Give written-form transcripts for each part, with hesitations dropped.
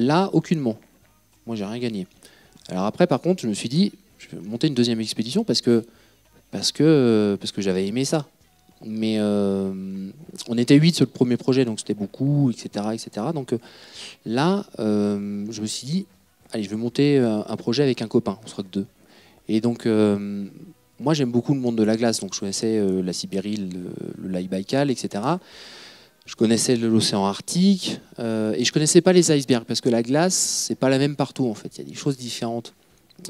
Là, aucunement. Moi, j'ai rien gagné. Alors après, par contre, je me suis dit, je vais monter une deuxième expédition parce que j'avais aimé ça. Mais on était 8 sur le premier projet, donc c'était beaucoup, etc. etc. Donc là, je me suis dit, allez, je vais monter un projet avec un copain, on sera que 2. Et donc, moi, j'aime beaucoup le monde de la glace, donc je connaissais la Sibérie, le lac Baïkal, etc. Je connaissais l'océan Arctique, et je connaissais pas les icebergs, parce que la glace, c'est pas la même partout, en fait. Il y a des choses différentes.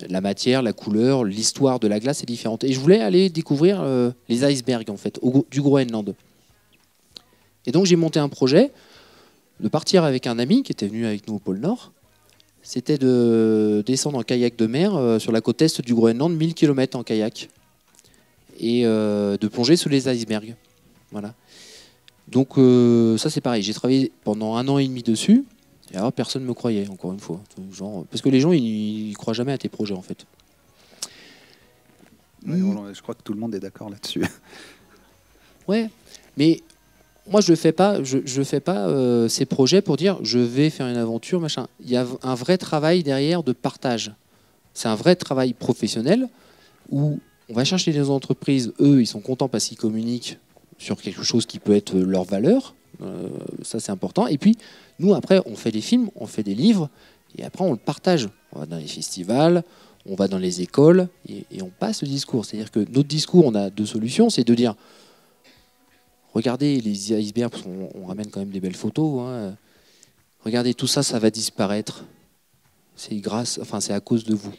La matière, la couleur, l'histoire de la glace est différente. Et je voulais aller découvrir les icebergs, en fait, du Groenland. Et donc, j'ai monté un projet de partir avec un ami qui était venu avec nous au pôle Nord. C'était de descendre en kayak de mer sur la côte est du Groenland, 1000 km en kayak. Et de plonger sous les icebergs. Voilà. Donc ça c'est pareil, j'ai travaillé pendant 1 an et demi dessus, et alors personne ne me croyait, encore une fois. Genre, parce que les gens, ils croient jamais à tes projets en fait. Ouais, je crois que tout le monde est d'accord là-dessus. Ouais, mais moi je fais pas ces projets pour dire je vais faire une aventure, machin. Il y a un vrai travail derrière de partage. C'est un vrai travail professionnel où on va chercher des entreprises, eux ils sont contents parce qu'ils communiquent sur quelque chose qui peut être leur valeur, ça c'est important. Et puis nous après on fait des films, on fait des livres, et après on le partage. On va dans les festivals, on va dans les écoles, et on passe le discours. C'est-à-dire que notre discours, on a 2 solutions, c'est de dire regardez les icebergs, parce qu'on ramène quand même des belles photos, hein. Regardez tout ça, ça va disparaître. C'est à cause de vous.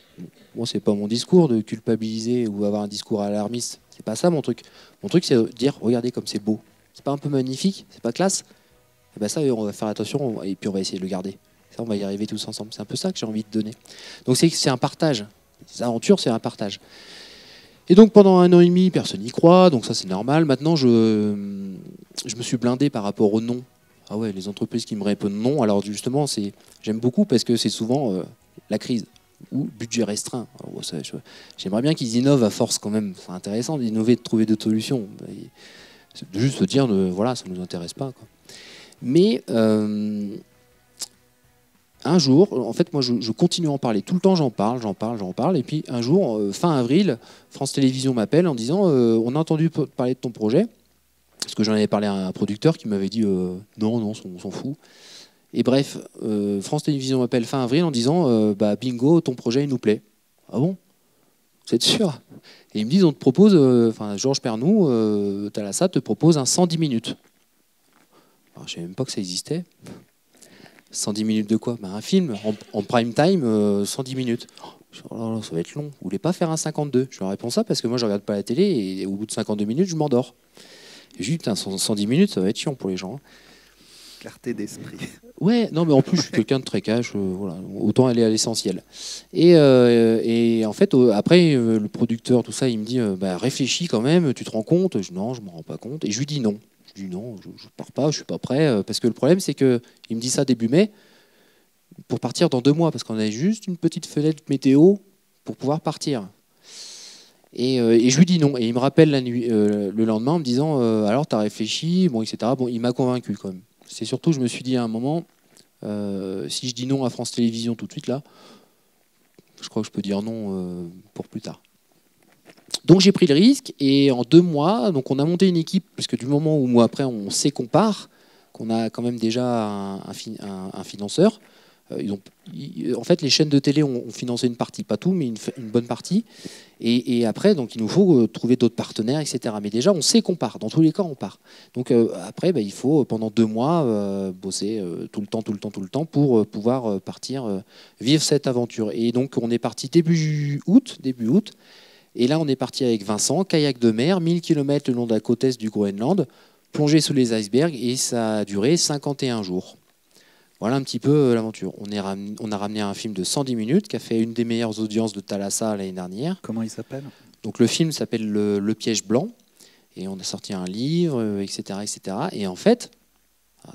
Moi, c'est pas mon discours de culpabiliser ou avoir un discours alarmiste. C'est pas ça mon truc. Mon truc, c'est de dire, regardez comme c'est beau. C'est pas un peu magnifique? C'est pas classe? Et ben ça, on va faire attention et puis on va essayer de le garder. Ça, on va y arriver tous ensemble. C'est un peu ça que j'ai envie de donner. Donc c'est un partage. Les aventures, c'est un partage. Et donc pendant 1 an et demi, personne n'y croit. Donc ça, c'est normal. Maintenant, je me suis blindé par rapport au nom. Ah ouais, les entreprises qui me répondent non. Alors justement, j'aime beaucoup parce que c'est souvent la crise ou budget restreint. Alors, j'aimerais bien qu'ils innovent à force quand même. C'est intéressant d'innover, de trouver d'autres solutions. De juste se dire, voilà, ça ne nous intéresse pas, quoi. Mais un jour, en fait, moi, je continue à en parler. Tout le temps, j'en parle. Et puis un jour, fin avril, France Télévisions m'appelle en disant, on a entendu parler de ton projet. Parce que j'en avais parlé à un producteur qui m'avait dit non, on s'en fout. Et bref, France Télévisions m'appelle fin avril en disant bah, bingo, ton projet il nous plaît. Ah bon? Vous êtes sûr? Et ils me disent on te propose, Georges Pernou, Thalassa te propose un 110 minutes. Alors, je ne savais même pas que ça existait. 110 minutes de quoi? Bah, un film en prime time, 110 minutes. Oh, ça va être long. Vous voulez pas faire un 52? Je leur réponds ça parce que moi je regarde pas la télé et au bout de 52 minutes je m'endors. J'ai dit, putain, 110 minutes, ça va être chiant pour les gens. Clarté d'esprit. Ouais, non, mais en plus, je suis quelqu'un de très cash, voilà, autant aller à l'essentiel. Et en fait, après, le producteur, tout ça, il me dit, bah, réfléchis quand même, tu te rends compte? Je dis, non, je ne me rends pas compte. Et je lui dis non. Je dis non, je pars pas, je suis pas prêt. Parce que le problème, c'est qu'il me dit ça début mai, pour partir dans 2 mois, parce qu'on avait juste une petite fenêtre météo pour pouvoir partir. Et je lui dis non. Et il me rappelle la nuit, le lendemain en me disant alors tu as réfléchi, bon, etc. Bon, il m'a convaincu quand même. C'est surtout, je me suis dit à un moment, si je dis non à France Télévisions tout de suite là, je crois que je peux dire non pour plus tard. Donc j'ai pris le risque et en 2 mois, donc on a monté une équipe, parce que du moment où moi après on sait qu'on part, qu'on a quand même déjà un financeur. En fait, les chaînes de télé ont financé une partie, pas tout, mais une bonne partie. Et après, donc, il nous faut trouver d'autres partenaires, etc. Mais déjà, on sait qu'on part. Dans tous les cas, on part. Donc après, il faut, pendant 2 mois, bosser tout le temps pour pouvoir partir, vivre cette aventure. Et donc, on est parti début août. Et là, on est parti avec Vincent, kayak de mer, 1000 km le long de la côte est du Groenland, plongé sous les icebergs, et ça a duré 51 jours. Voilà un petit peu l'aventure. On a ramené un film de 110 minutes qui a fait une des meilleures audiences de Thalassa l'année dernière. Comment il s'appelle? Donc le film s'appelle le Piège blanc. Et on a sorti un livre, etc., etc. Et en fait,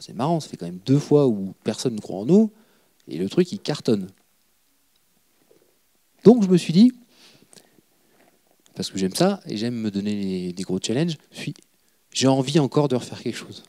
c'est marrant, ça fait quand même 2 fois où personne ne croit en nous. Et le truc, il cartonne. Donc je me suis dit, parce que j'aime ça, et j'aime me donner des gros challenges, j'ai envie encore de refaire quelque chose.